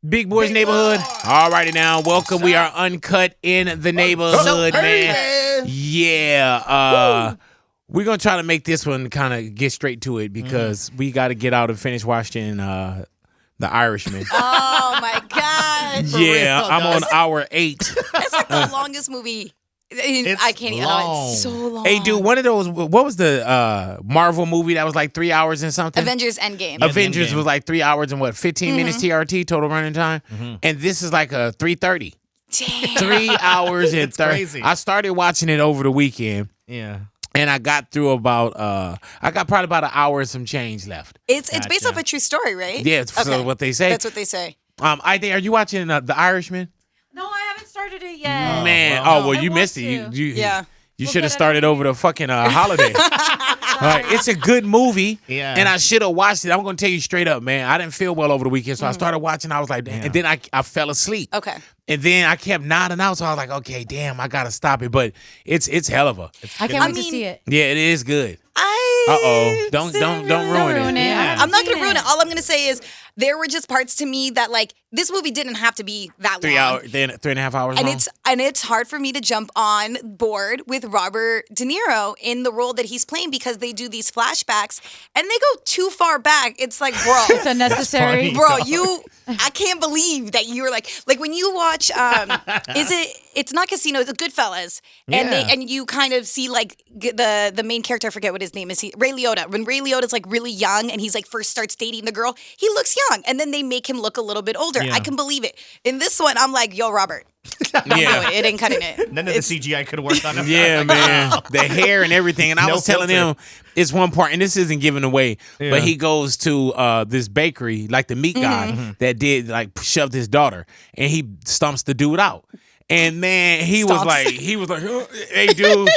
Big Boy's Neighborhood. All righty now. Welcome. We are uncut in the neighborhood, man. Yeah. We're going to try to make this one kind of get straight to it because we got to get out and finish watching The Irishman. Oh, my God. Yeah, I'm on hour 8. That's like the longest movie. I can't even. It's so long. Hey, dude, one of those, what was the Marvel movie that was like 3 hours and something? Avengers Endgame. Avengers was like 3 hours and 15 minutes TRT, total running time? And this is like a 3:30. Damn. 3 hours and 30. Crazy. I started watching it over the weekend. Yeah. And I got through about, I got probably about an hour and some change left. It's based off a true story, right? Yeah, it's what they say. That's what they say. I think, are you watching The Irishman? No, I haven't started it yet. Man, you missed it. You should have started over the fucking holiday. It's a good movie, and I should have watched it. I'm going to tell you straight up, man. I didn't feel well over the weekend, so I started watching. I was like, and then I fell asleep. Okay. And then I kept nodding out, so I was like, okay, damn, I got to stop it. But it's hell of a. I can't wait to see it. Yeah, it is good. Don't ruin it. Yeah. I'm not going to ruin it. All I'm going to say is there were just parts to me that, like, this movie didn't have to be that 3 long. hours, then 3.5 hours And long. it's hard for me to jump on board with Robert De Niro in the role that he's playing because they do these flashbacks and they go too far back. It's like, bro, It's unnecessary. bro, I can't believe that you're like when you watch, it's not Casino, it's Goodfellas, and you kind of see like the main character, I forget what his name is, Ray Liotta. When Ray Liotta's like really young and he's like first starts dating the girl, he looks young, and then they make him look a little bit older. I can believe it. In this one, I'm like, yo, Robert. It ain't cutting it. None of the CGI could work on him. Yeah, man. The hair and everything. And I was telling him, it's one part, and this isn't giving away, but he goes to this bakery, like the meat guy that did, like, shoved his daughter, and he stumps the dude out. And, man, he was like, hey, dude.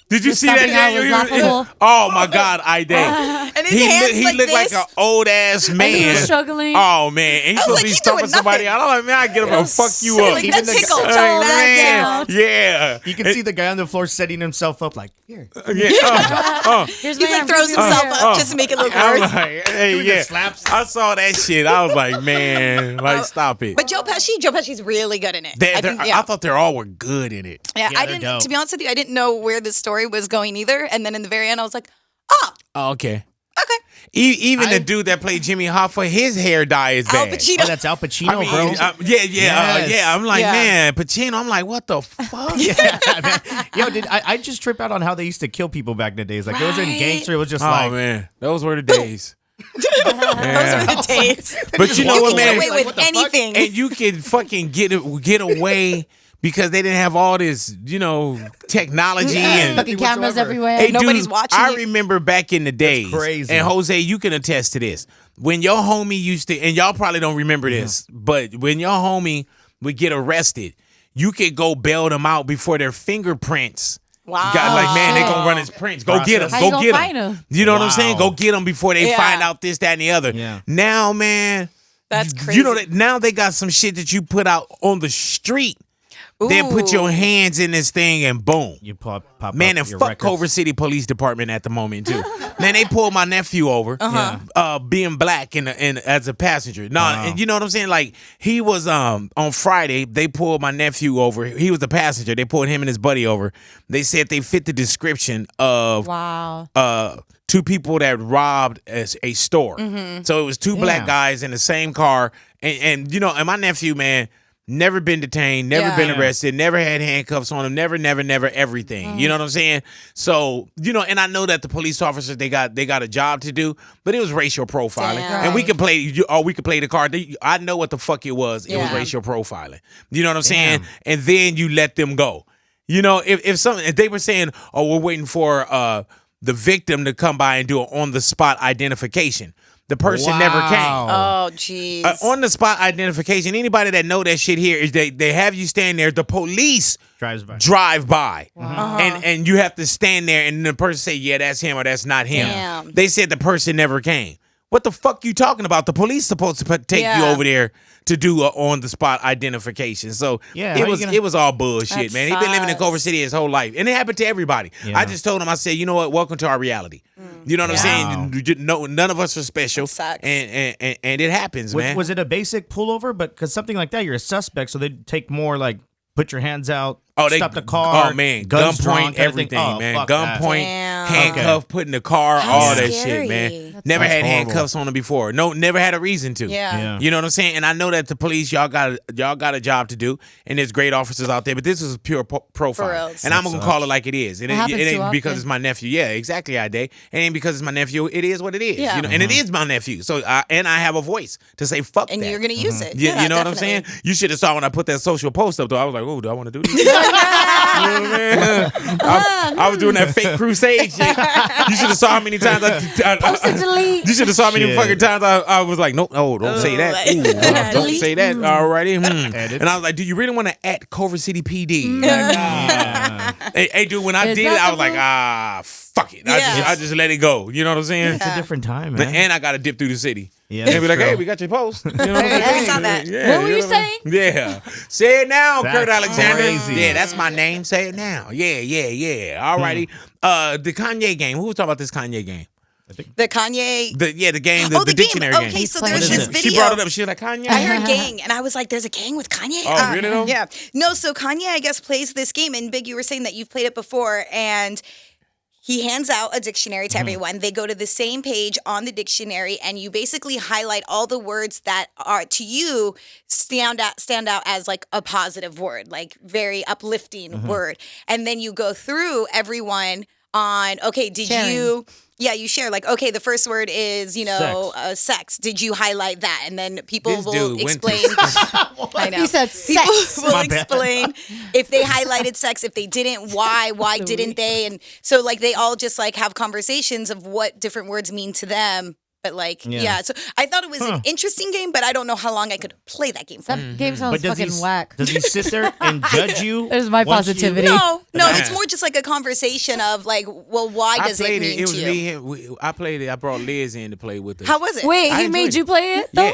Did you see that? Oh my God, I did. And his hands he like looked this. like an old ass man. And he was struggling. Oh man, and he's supposed to be stumping somebody out. I'm like, man, I get him and fuck you up. Like, that tickle. Man, yeah. You can see the guy on the floor setting himself up like, here. He's like throws himself up just to make it look I'm worse. like, hey, slaps. I saw that shit. I was like, man, like, stop it. But Joe Pesci's really good in it. I thought they all were good in it. Yeah, I didn't. dope. To be honest with you, I didn't know where the story was going either. And then in the very end, I was like, oh, Okay. okay. Even the dude that played Jimmy Hoffa, his hair dye is Al bad. Pacino. Oh, that's Al Pacino, bro. Yeah. I'm like, Yeah. man, Pacino. I'm like, what the fuck? Man. Yo, I just trip out on how they used to kill people back in the days. Like, it wasn't gangster. It was just Oh man, those were the days. Those are the days. But you know You what, can get man? away Like, with what the fuck? anything. And you can fucking get away because they didn't have all this, technology and. Fucking cameras whatsoever. everywhere. Hey, Nobody's dude, watching I you. remember back in the days, crazy. and Jose, you can attest to this. When your homie used to, and y'all probably don't remember this, but when your homie would get arrested, you could go bail them out before their fingerprints. Wow. Got like, man, they gonna run his prints. Go get him. How you Go gonna get find him. 'em? You know what I'm saying? Wow. Go get them before they Yeah. find out this, that, and the other. Yeah. Now, man, That's crazy. you know that now they got some shit that you put out on the street. They put your hands in this thing and boom. You pop Man, up and your fuck records. Culver City Police Department at the moment too. Man, they pulled my nephew over, being black and as a passenger. No, and you know what I'm saying? Like he was on Friday, they pulled my nephew over. He was the passenger. They pulled him and his buddy over. They said they fit the description of two people that robbed a store. So it was two black guys in the same car, and my nephew, man. Never been detained, never been arrested, never had handcuffs on him, never, everything. You know what I'm saying? So, and I know that the police officers, they got a job to do, but it was racial profiling. Damn. And we could play the card. I know what the fuck it was. It was racial profiling. You know what I'm saying? And then you let them go. If they were saying, oh, we're waiting for the victim to come by and do an on-the-spot identification. The person never came. Oh, jeez. On the spot identification. Anybody that know that shit here is they have you stand there. The police drive by, and you have to stand there, and the person say, yeah, that's him or that's not him. Damn. They said the person never came. What the fuck you talking about? The police supposed to take you Yeah. over there to do on the spot identification. So Yeah, it was all bullshit, That man. He's been living in sucks. Culver City his whole life, and it happened to everybody. Yeah. I just told him, I said, you know what? Welcome to our reality. You know what I'm saying? None of us are special, That sucks. and it happens, man. Was it a basic pullover? But because something like that, you're a suspect, so they'd take more like put your hands out, stop the car. Oh man, guns drawn, gunpoint, kind of thing. everything, Oh, man. fuck that. Gunpoint, Damn. handcuff, put in the car, How all that scary. shit, man. That's Never had horrible. handcuffs on him before. No, never had a reason to. Yeah. You know what I'm saying? And I know that the police, y'all got a job to do, and there's great officers out there. But this is a pure profile, For reals. and I'm gonna call it like it is. And it happens ain't too because often. it's my nephew. Yeah, exactly, Ide. It ain't because it's my nephew. It is what it is. Yeah. You know, and it is my nephew. So I have a voice to say fuck And that. you're gonna use it. You, Yeah, you know what I'm saying? definitely. You should have saw when I put that social post up though. I was like, oh, do I want to do this? You know what I'm saying? I was doing that fake crusade shit. You should have saw how many times Post and delete. you should have saw how many Shit. fucking times I was like, nope, no, don't say that. Ooh, don't Delete. say that. Alrighty. Edit. And I was like, do you really want to at Culver City PD? Yeah. Hey, dude, when I Is did it, that I the was like, rule? fuck it. Yeah. I just let it go. You know what I'm saying? It's a different time, man. And I got to dip through the city. Yeah, And they be that's like, true. hey, we got your post. You know what I'm Hey, saying? I saw that. Yeah, What were you know I mean? Yeah. Say it now, That's Kurt Alexander. crazy. Yeah, that's my name. Say it now. Yeah. All righty. The Kanye game. Who was talking about this Kanye game? The Kanye. The game, the game. dictionary game. Okay, so What there's is this it? video. She brought it up. She was like, Kanye? I heard gang, and I was like, "There's a gang with Kanye." Oh, really though? Yeah. No, so Kanye, I guess, plays this game, and Big, you were saying that you've played it before, and he hands out a dictionary to everyone. They go to the same page on the dictionary, and you basically highlight all the words that are to you stand out as like a positive word, like very uplifting word, and then you go through everyone on. Okay, did Sharing. you? Yeah, you share like, okay, the first word is, sex. Did you highlight that? And then people This will dude went to- explain. I know. He said People sex. will My bad. explain if they highlighted sex, if they didn't, why didn't they? And so like they all just like have conversations of what different words mean to them. But like, yeah. So I thought it was an interesting game, but I don't know how long I could play that game for. That game sounds But does fucking he, whack. does he sit there and judge you? There's my once you- positivity. No, Yeah. it's more just like a conversation of like, well, why I does it played mean it. It was to you? me. I played it. I brought Liz in to play with us. How was it? Wait, I he enjoyed made it. you play it? Though?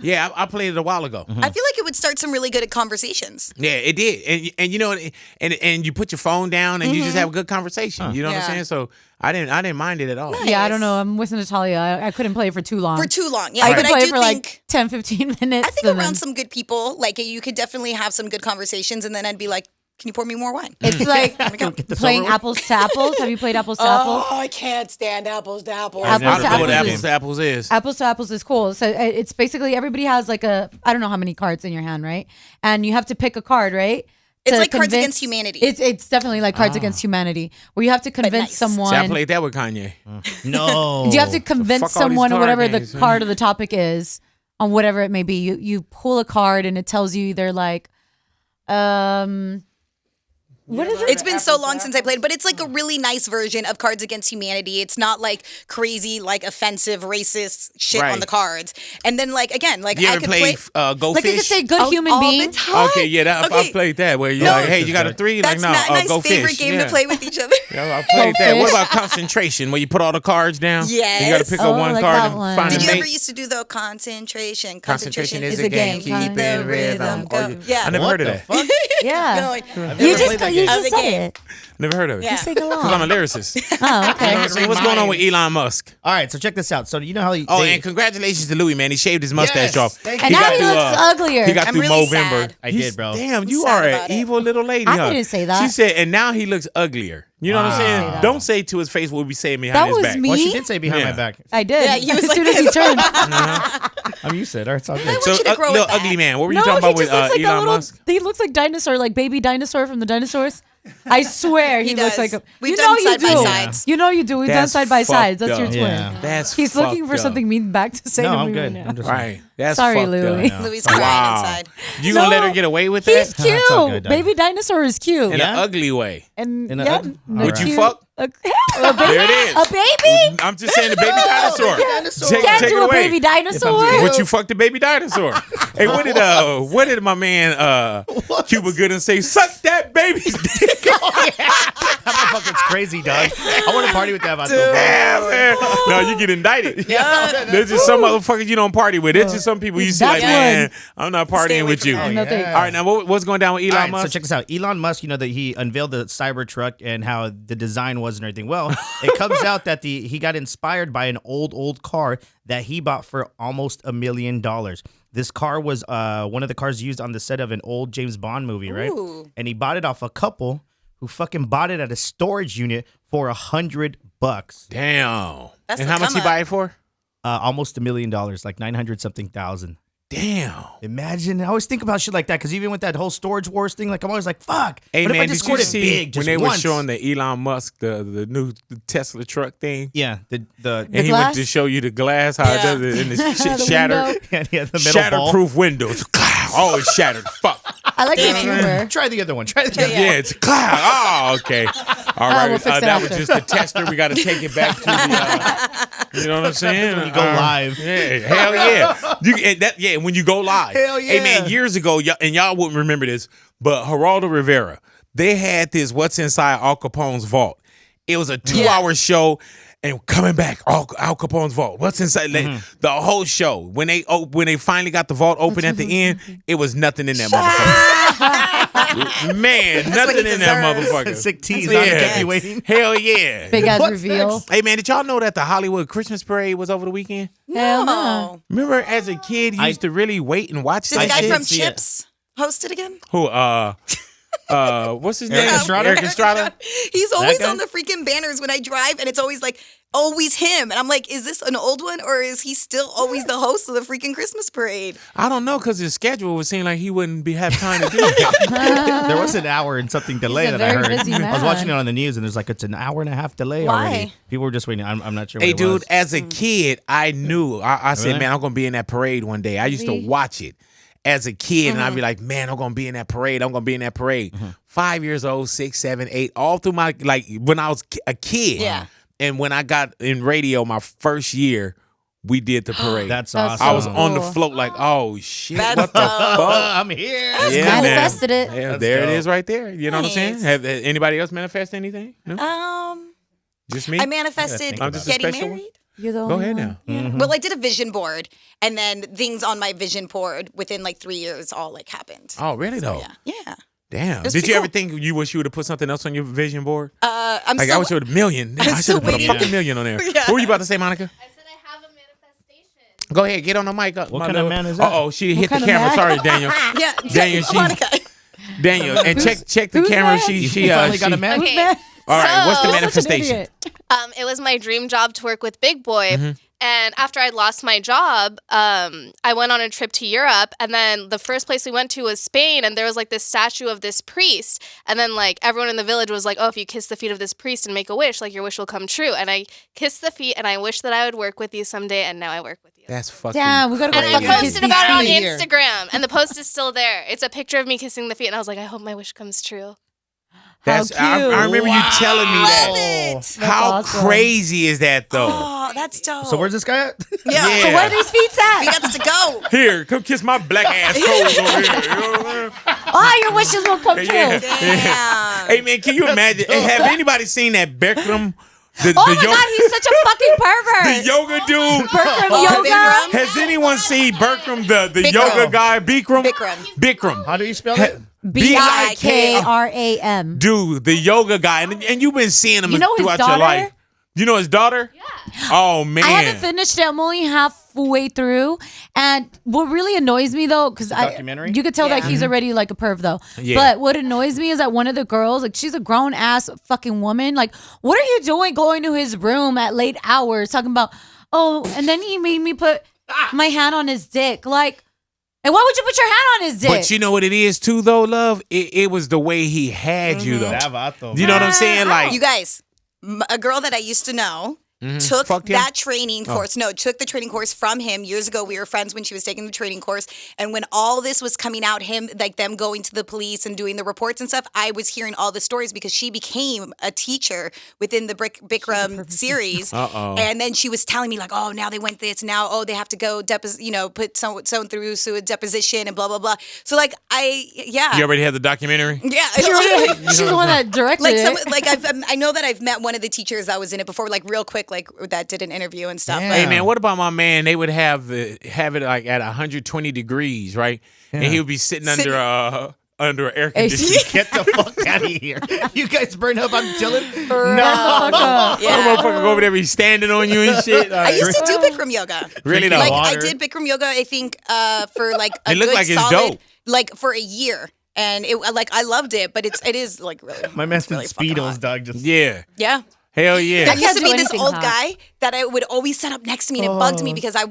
Yeah, I played it a while ago. I feel like it would start some really good conversations. Yeah, it did, and you know, and you put your phone down and you just have a good conversation. You know what I'm Yeah. saying? So I didn't mind it at all. Nice. Yeah, I don't know. I'm with Natalia. I couldn't play it for too long. For too long. Yeah, I but could play I it do for think like 10, 15 minutes. I think and around then- some good people, like you could definitely have some good conversations, and then I'd be like, "Can you pour me more wine?" It's like Get this playing over with. apples to apples. Have you played apples to apples? I can't stand apples to apples. I Apples don't to know what apples apples to apples is. Apples to apples is cool. So it's basically everybody has like I don't know how many cards in your hand, right? And you have to pick a card, right? It's to like Cards Against Humanity. It's definitely like Cards Against Humanity, where you have to convince nice. someone. See, I played that with Kanye. No. You have to convince fuck all these someone or card whatever games, the man. card or the topic is on whatever it may be. You pull a card and it tells you either like, what is it? It's been so long since I played, but it's like a really nice version of Cards Against Humanity. It's not like crazy, like offensive, racist shit Right. on the cards. And then like again, like You I ever could play play. Go Like you Fish? could say good all- human all being. the time. Okay, yeah, I Okay. played that where you're No. like, hey, you got a three? Like, That's no, Matt and I's go favorite fish. game Yeah. to play with each other. Yeah, I played that. Go What fish. about concentration, where you put all the cards down? Yes. You got to pick Oh, up one like card that and one. find Did a you mate. ever used to do the concentration? Concentration is a a game. game. Keep The in rhythm. rhythm. Yeah. I never What heard of the that. fuck? Yeah. Going, You never just played that you game. just Of the said game. it. Never heard of it. Yeah. Sing along. Because I'm a lyricist. Oh, okay. You know what I'm saying? What's going on with Elon Musk? All right, so check this out. So you know how he? Oh, they- and congratulations to Louis, man. He shaved his mustache Yes, off. thank And you. now got he through, looks uglier. He got I'm through really Movember. sad. I did, bro. Damn, you sad are about an it. evil little lady. I huh? didn't say that. She said, and now he looks uglier. You know what I'm saying? say that. Don't say to his face what we saying behind That his was back. me. Well, she did say behind Yeah. my back. I did. Yeah, he was as like soon as he this. turned. I'm used to it. All right, it's all good. want you to grow little with that. ugly man. What were you No, talking he about with just looks like that Elon little. Musk? He looks like dinosaur, like baby dinosaur from the dinosaurs. I swear he, He looks does. like a. We've you done know you side by do. sides. You know you do. We've done That's side by sides. fucked That's your up. twin. Yeah. That's He's looking for fucked up. something mean back to say No, to I'm me good. right I'm now. just Right. That's Sorry, fucked Louis. up. Louis crying Wow. inside. You gonna let No. her get away with He's that? cute. it's all good, Doug. Baby dinosaur is cute. In Yeah? an ugly way. And In a yeah, ugly- they're Would you cute. fuck? A baby? There it is. A baby? I'm just saying the baby dinosaur. Can't Take do it a away. baby dinosaur. What you fucked the baby dinosaur? Hey, what did my man Cuba Gooding say? Suck that baby's dick. That motherfucker's crazy, dog. I want to party with that. Damn, man. No, you get indicted. Yeah. There's just some motherfuckers you don't party with. There's just some people you see like, That's man, I'm not partying with you. No, thanks. All right, now what's going down with Elon Musk? So check this out. Elon Musk, you know that he unveiled the Cybertruck and how the design was and everything. Well, it comes out that he got inspired by an old car that he bought for almost $1 million. This car was one of the cars used on the set of an old James Bond movie, right? Ooh. And he bought it off a couple who fucking bought it at a storage unit for $100. Damn. That's and the how much come he up. buy it for? Almost $1 million, like 900 something thousand. Damn. Imagine. I always think about shit like that because even with that whole storage wars thing, like I'm always like, fuck. Hey, what man, if I just did you scored it see big when just they once? were showing the Elon Musk, the new Tesla truck thing? Yeah, the And he glass? went to show you the glass, how it does it, and it's shit The shattered. window. yeah, the metal ball. Shatterproof windows. Oh, it's shattered. Fuck. I like his Damn it. humor. Try the other one. Try the other Yeah, it's a cloud. Oh, okay. All right. we'll fix it That was after. just a tester. We got to take it back to the. You know what I'm saying? when you go live. Yeah, hell yeah. When you go live. Hell yeah. Hey man, years ago, and y'all wouldn't remember this, but Geraldo Rivera, they had this "What's Inside Al Capone's Vault." It was a 2-hour show. And coming back, Al Capone's vault. What's inside? The whole show. When they finally got the vault open at the end, it was nothing in that motherfucker. Man, what nothing he in that deserves. motherfucker. Sick tease. Yeah. I kept you waiting. Hell yeah. Big ass What's reveal. next? Hey man, did y'all know that the Hollywood Christmas parade was over the weekend? Hell no. No. Remember, as a kid, you used to really wait and watch Did that the guy shit? from see it. Chips host it again? Who? What's his name? Estrada? Eric Estrada. He's always guy? on the freaking banners when I drive, and it's always him. And I'm like, is this an old one, or is he still always the host of the freaking Christmas parade? I don't know, because his schedule would seem like he wouldn't have time to do that. There was an hour and something delay a that I very heard. busy I was man. watching it on the news and there's like it's an hour and a half delay Why? already. People were just waiting. I'm not sure. What Hey, it dude, was. as a kid, I knew. I said, Really? man, I'm going to be in that parade one day. I used to watch it as a kid, and I'd be like, man, I'm going to be in that parade. I'm going to be in that parade. 5 years old, 6, 7, 8, all through my, like, when I was a kid. Yeah. And when I got in radio my first year, we did the parade. That's That's awesome. I was so on the cool. float like, oh, shit, That's what the dope. fuck? I'm here. Yeah, manifested man. it. Yeah, That's there it dope. is right there. You know what I'm saying? Nice. Have anybody else manifest anything? No? Just me? I manifested I'm just a getting special one? married. You're the Go only ahead one. now. Well, I did a vision board, and then things on my vision board within like 3 years all like happened. Oh, really though? Yeah. Damn. It's Did you pretty ever think you wish you would have put something else on your vision board? I'm Like, still. I wish it would have $1,000,000. I should still have put a waiting. fucking $1,000,000 on there. Yeah. What were you about to say, Monica? I said I have a manifestation. Go ahead, get on the mic. What kind of man is that? Uh-oh, she hit the kind of camera. man? Sorry, Daniel. Yeah. Daniel, Monica. Daniel, and check the who's camera. that? She finally got a man. Okay. Man, All right, what's the So- such an manifestation? idiot. It was my dream job to work with Big Boy. And after I lost my job, I went on a trip to Europe. And then the first place we went to was Spain. And there was like this statue of this priest. And then like everyone in the village was like, oh, if you kiss the feet of this priest and make a wish, like your wish will come true. And I kissed the feet and I wish that I would work with you someday. And now I work with you. That's fucking Damn, we gotta go And I fucking kiss posted these about it on feet. Instagram. And the post is still there. It's a picture of me kissing the feet. And I was like, I hope my wish comes true. That's How cute. I remember you telling me Love that. it. How awesome. crazy is that though? Oh, that's dope. So where's this guy at? Yeah. Yeah. So Where are these feet we at? got to go. Here, come kiss my black ass toes over here. You know what I'm saying? Oh, your wishes will come true. Yeah. Damn. Hey man, can you imagine? Have anybody seen that Bikram? The, Oh the my yo- God, he's such a fucking pervert. the yoga dude. Bertram Oh, yoga. Bikram? Has anyone seen Bikram, the Bikram. yoga guy? Bikram? Bikram. How do you spell it? BIKRAM. Dude, the yoga guy, and you've been seeing him You know his throughout your daughter? life. You know his daughter? Yeah. Oh man. I haven't finished it. I'm only halfway through. And what really annoys me though, because Documentary? you could tell that Yeah. he's already like a perv though. Yeah. But what annoys me is that one of the girls, like she's a grown ass fucking woman. Like, what are you doing going to his room at late hours talking about, oh, and then he made me put my hand on his dick. Like, and why would you put your hand on his dick? But you know what it is too, though, love? It was the way he had you, though. That vato. You know what I'm saying? Like, You guys, a girl that I used to know, took Fucked him? that training course. No, took the training course from him years ago. We were friends when she was taking the training course. And when all this was coming out, them going to the police and doing the reports and stuff, I was hearing all the stories because she became a teacher within the Bikram series. And then she was telling me like, oh, now they went this. Now, they have to go put someone through a deposition and blah, blah, blah. So like, You already had the documentary? Yeah. She's the one that directed it. I know that I've met one of the teachers that was in it before, like real quick, like that did an interview and stuff. Yeah. Hey man, what about my man? They would have it like at 120 degrees, right? And he would be sitting under an air conditioner. Get the fuck out of here. You guys burn up. I'm chilling. No. Yeah. Motherfucker go over there, be standing on you and shit. I used to do Bikram yoga. Really though? Like water. I did Bikram yoga. I think for like a It looked good like it's solid, dope. like for a year, and I loved it. But it is like really. My man's in really fucking Speedos, hot. dog. Just Yeah. Hell yeah. There used to do be this anything old hot. guy that I would always set up next to me, and it bugged me because I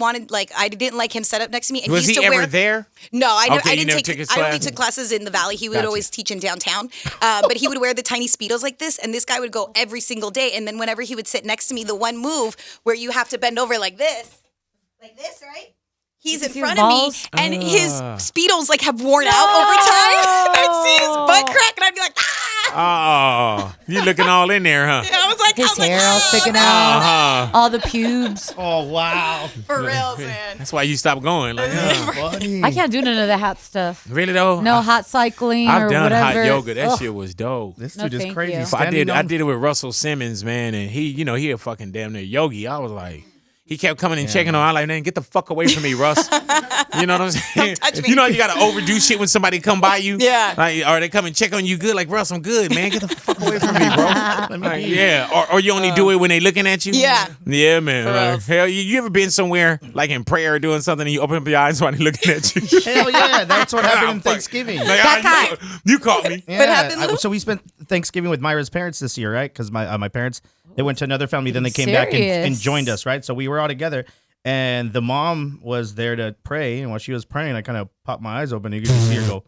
didn't like him set up next to me. And Was he used he to ever wear, there? No, I Okay, you didn't never take. took his I only class? took classes in the valley. He would Gotcha. always teach in downtown, but he would wear the tiny speedos like this, and this guy would go every single day. And then whenever he would sit next to me, the one move where you have to bend over like this, right? He's in see his front of me, balls? and his speedos like have worn out over time. I'd see his butt crack, and I'd be like, Oh, you looking all in there, huh? I was like, His hair all sticking out, Uh-huh. all the pubes. oh wow. for real, man. That's why you stopped going. Like, Buddy. I can't do none of the hot stuff. really though? No hot cycling I've or done whatever. hot yoga. That Ugh. shit was dope. This No, dude is thank crazy. you. I Standing did on- it with Russell Simmons, man, and he a fucking damn near yogi. I was like, he kept coming and checking on. I like, man, get the fuck away from me, Russ. You know what I'm saying? touch If me. you know you gotta overdo shit when somebody come by you, Yeah. like, or they come and check on you good, like Russ, I'm good, man. Get the fuck away from me, bro. Like, yeah, or you only do it when they looking at you. Yeah. Yeah, man. For Like, reals. hell, you ever been somewhere like in prayer or doing something and you open up your eyes while they looking at you? Hell yeah, that's what happened in Fuck. Thanksgiving. Like, you caught me. Yeah. happened, Lou? So we spent Thanksgiving with Myra's parents this year, right? Because my parents, they went to another family, then they came back and Serious. joined us, right? So we were all together, and the mom was there to pray, and while she was praying, I kind of popped my eyes open, and you could just see her go.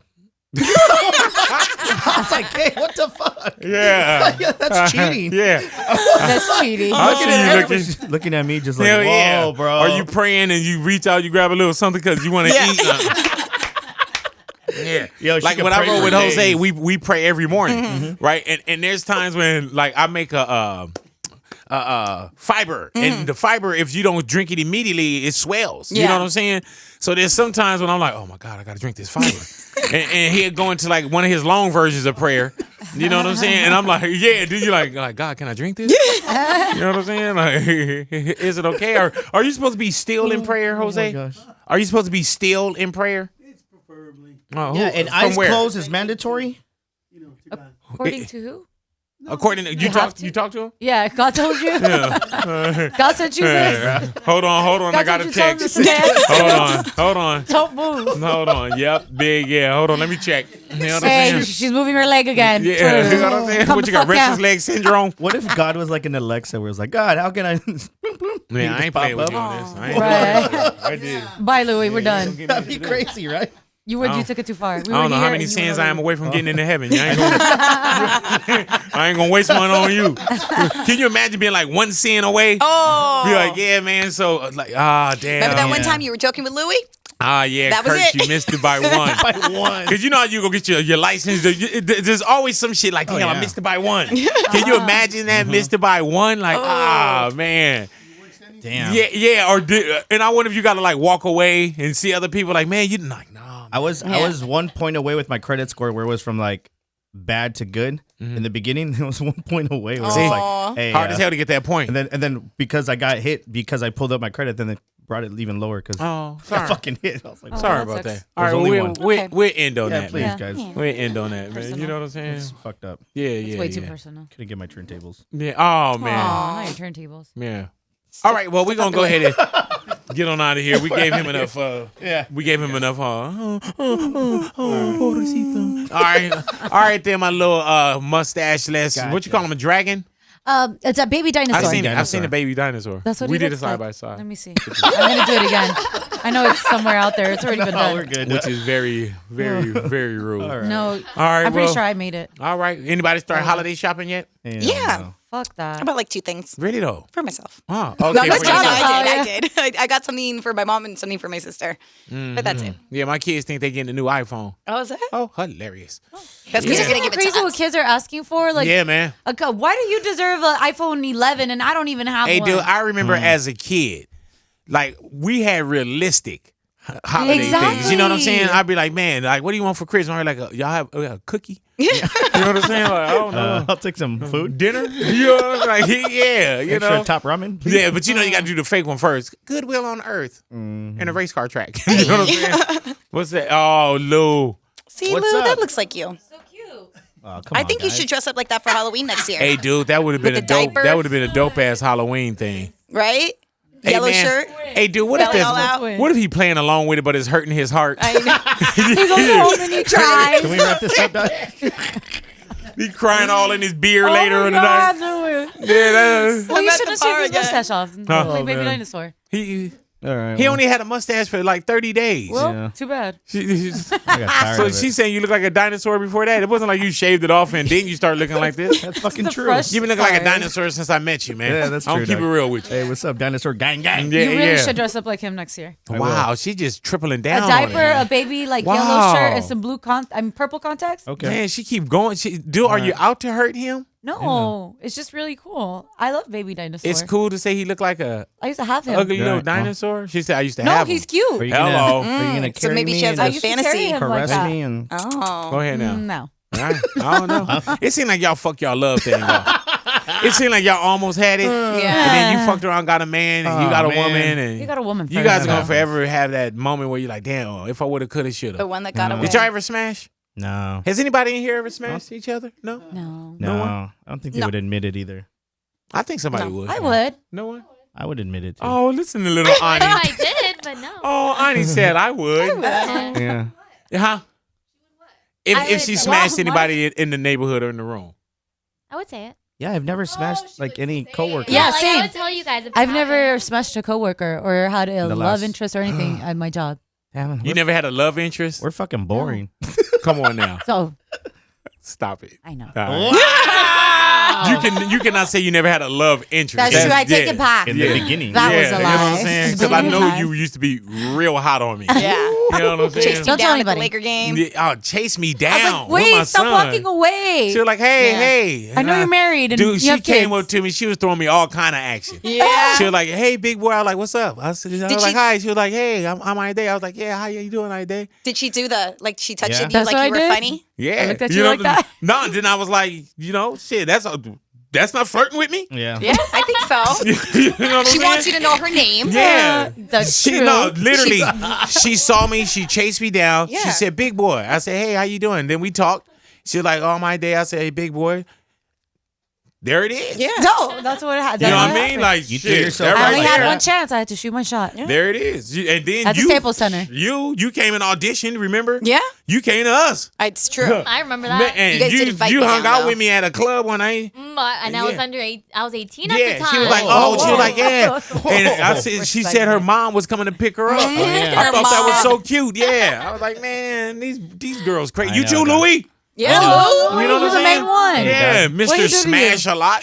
I was like, hey, what the fuck? Yeah. Yeah, that's cheating. Yeah. That's cheating. I Looking see at you her, looking. she's looking at me just like, Hell whoa, yeah, bro. Are you praying and you reach out, you grab a little something because you want to eat? Yeah. Yo, she Like can when I pray roll for with Jose, days. we pray every morning, right? And there's times when like I make a fiber, and the fiber, if you don't drink it immediately, it swells. You Yeah. know what I'm saying? So there's sometimes when I'm like, oh my God, I gotta drink this fiber. and he'll go into like one of his long versions of prayer. You know what I'm saying? And I'm like, yeah, dude, you like God, can I drink this? You know what I'm saying? Like, is it okay? Or are you supposed to be still in prayer, Jose? gosh. Are you supposed to be still in prayer? It's preferably, Oh, Yeah, and from eyes where? closed is mandatory. to God. According to who? According to you have talk to. you talk to him? Yeah, God told you. God sent you this. Hold on. God I got told a you something text. to say. Hold on. Don't move. Hold on. Yep, big. Yeah. Hold on. Let me check. You know what I'm Hey, saying? she's moving her leg again. Yeah. You know what I'm saying? Come What the you got? fuck Restless out. leg syndrome? What if God was like an Alexa where it's like, God, how can I? Man, I ain't playing with you up. on this. I ain't Right. I did. Bye, Louie. We're done. That'd be crazy, right? You took it too far. We I don't were know how here many and you were sins I am over. away from getting into heaven. I ain't gonna waste one on you. Can you imagine being like one sin away? Oh, Be like, yeah, man. So like, damn. remember that one yeah. time you were joking with Louie? Yeah, That was Kurt, it. you missed it by one. By one. Cause you know how you go get your license. There's always some shit like, damn, I yeah. missed it by one. Can you imagine that? Missed it by one? Like, man. Damn. Yeah. And I wonder if you gotta like walk away and see other people like, man, you like, no. I was 1 point away with my credit score where it was from like bad to good in the beginning. It was 1 point away. Where it was Aw. like, hey, Hard as hell to get that point. and then because I got hit because I pulled up my credit, then they brought it even lower because Oh, I sorry. fucking hit. I was like, Sorry that about sucks. that. All right, There's only one. we'll end on yeah, that, please, man. guys. We'll end on that, man. You know what I'm saying? It's fucked up. Yeah, It's way too personal. Couldn't get my turntables. Yeah. Oh man. Aw, not your turntables. Yeah. All right. Well, we're gonna go ahead and get on out of here. We gave him enough. Yeah. We gave him enough. All right. Then my little mustache less. What you call him? A dragon? It's a baby dinosaur. I've seen Dinosaur. a baby dinosaur. That's what we he did a looks side like. by side, Let me see. I'm gonna do it again. I know it's somewhere out there. It's already been Oh, we're done. good. which is very, very, very rude. All right. No, All right. I'm pretty well, sure I made it. All right. Anybody start holiday shopping yet? Yeah. Fuck that. About like 2 things Really though? for myself. Oh, okay. No, for that's yourself. I did. I got something for my mom and something for my sister. But that's it. Yeah, my kids think they getting a new iPhone. Oh, is that? Oh, hilarious. That's because Yeah. you're gonna give it crazy to what us. kids are asking for. Like, Yeah, man. why do you deserve an iPhone 11 and I don't even have Hey, one? dude, I remember as a kid, like we had realistic holiday things. You know what I'm saying? Exactly. I'd be like, man, like, what do you want for Christmas? I'm like, y'all have a cookie? You know what I'm saying? Like, I don't know. I'll take some food. Dinner? You know, like, yeah, you Extra know. top ramen. Please. Yeah, but you know you got to do the fake one first. Goodwill on Earth and a race car track. You know what I'm saying? What's that? Oh, Lou. See, What's Lou, up? that looks like you. So cute. Oh, come I on, think you guys. should dress up like that for Halloween next year. Hey, dude, that would have been With a the dope. diaper? That would have been a dope ass Halloween thing. Right? Hey, Yellow man. shirt. Hey, dude, what if Belly all out. what if he playing along with it, but it's hurting his heart? I know. He goes home and he cries. Can we wrap this up, Doc? He crying all in his beer Oh later my in the God, night. no. Yeah, that, Well, you at should the have bar shaved his again. mustache off. Oh, Like Baby man. Dinosaur. he All right. he only had a mustache for like 30 days. Well, Yeah. too bad. I got tired So of it. she's saying you look like a dinosaur before that. It wasn't like you shaved it off and then you start looking like this. That's fucking The true. fresh- You've been looking like a Sorry. dinosaur since I met you, man. Yeah, that's I'm true, keep it Doc. real with you. Hey, what's up, dinosaur gang gang? Yeah, You really yeah. should dress up like him next year. Wow, she's just tripling A down. on diaper, it. a baby like Wow. yellow shirt, and some blue purple contacts. Okay. Man, she keep going. Are you out to hurt him? No, it's just really cool. I love Baby Dinosaur. It's cool to say he looked like a I used to have him. ugly little Right. dinosaur. She said I used to No, have he's him. cute. Are you Hello. gonna, are you gonna So carry maybe me she has and a just used to carry fantasy. him like caress that. me and Oh. Go ahead now. No. I don't know. It seemed like y'all fuck y'all love thing. Though. It seemed like y'all almost had it, and then you fucked around, got a man, and you Oh, got a man. woman, and You got a woman you first. guys are gonna forever have that moment where you're like, damn, if I would have, could have, should The have. one that got away. Did y'all ever smash? no, Has anybody in here ever smashed each other? No. No. no, one? I don't think they No. would admit it either. I think somebody No. would. I would. No one. I would admit it too. Oh, listen to little Ani. I did, but no. Oh, Ani said I would. Yeah. Huh? I If would- she smashed What? anybody in the neighborhood or in the room. I would say it. Yeah, I've never smashed like any coworker. Yeah, like, same. I would tell you guys. If it I've happened. never smashed a coworker or had a The love last- interest or anything at my job. Damn, You never had a love interest? we're fucking boring. Come on now. So Stop it. I know. All right. You cannot say you never had a love interest. That's true. I take it back. In Yeah. the beginning. That Yeah, was a you know what I'm lie. saying? Because I know Lie. you used to be real hot on me. Yeah. You know what I'm saying? Chased you Don't tell down at the anybody. Laker game. Yeah, oh, chase me I down. was like, with my wait, stop son. walking away. She was like, hey, Yeah. hey. I know you're married and Dude, you she have came kids. up to me. She was throwing me all kind of action. Yeah. She was like, hey, big boy. I was like, what's up? I was like, she- hi. She was like, hey, I'm Ide. I was like, yeah, how you doing, Ide? Did she do the, like, she touched Yeah. you That's like what you I were did. funny? Yeah. I looked at you like that. No, then I was like, shit, that's not flirting with me. Yeah. Yeah, I think so. You know what I'm She saying? wants you to know her name. Yeah. That's She true. no, literally. She saw me. She chased me down. Yeah. She said, "Big boy." I said, "Hey, how you doing?" Then we talked. She was like, "Oh my day." I said, "Hey, big boy." There it is. Yeah. No, that's what it had. You know what I mean? happened. Like You threw shit, yourself that I right only had there. one chance. I had to shoot my shot. There it is. And then At the you, Staples Center. You came and auditioned. Remember? Yeah. You came to us. It's true. I remember Man, that. and You guys didn't fight you me hung down, out though. with me at a club one night. And I was Yeah. I was 18 at the Yeah, time. she was like, she was like, yeah. And I said, she said her mom was coming to pick her up. yeah. I thought that was mom. so cute. Yeah, I was like, man, these girls crazy. I You know, too, dog. Louis? Yeah. Oh, You know what you're I'm the saying? main one. Yeah, What Mr. you do to Smash a lot.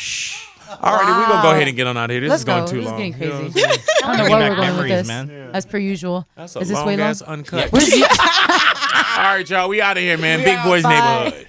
All right, we're gonna go ahead and get on out of here. This Let's is going go. too This is long. getting You know crazy. what I'm saying? I don't know Bring where back we're going with memories, this. man. As per usual. That's a Is this long way long? ass uncut. Where's you? All right, y'all, we out of here, man. Big Boy's Neighborhood.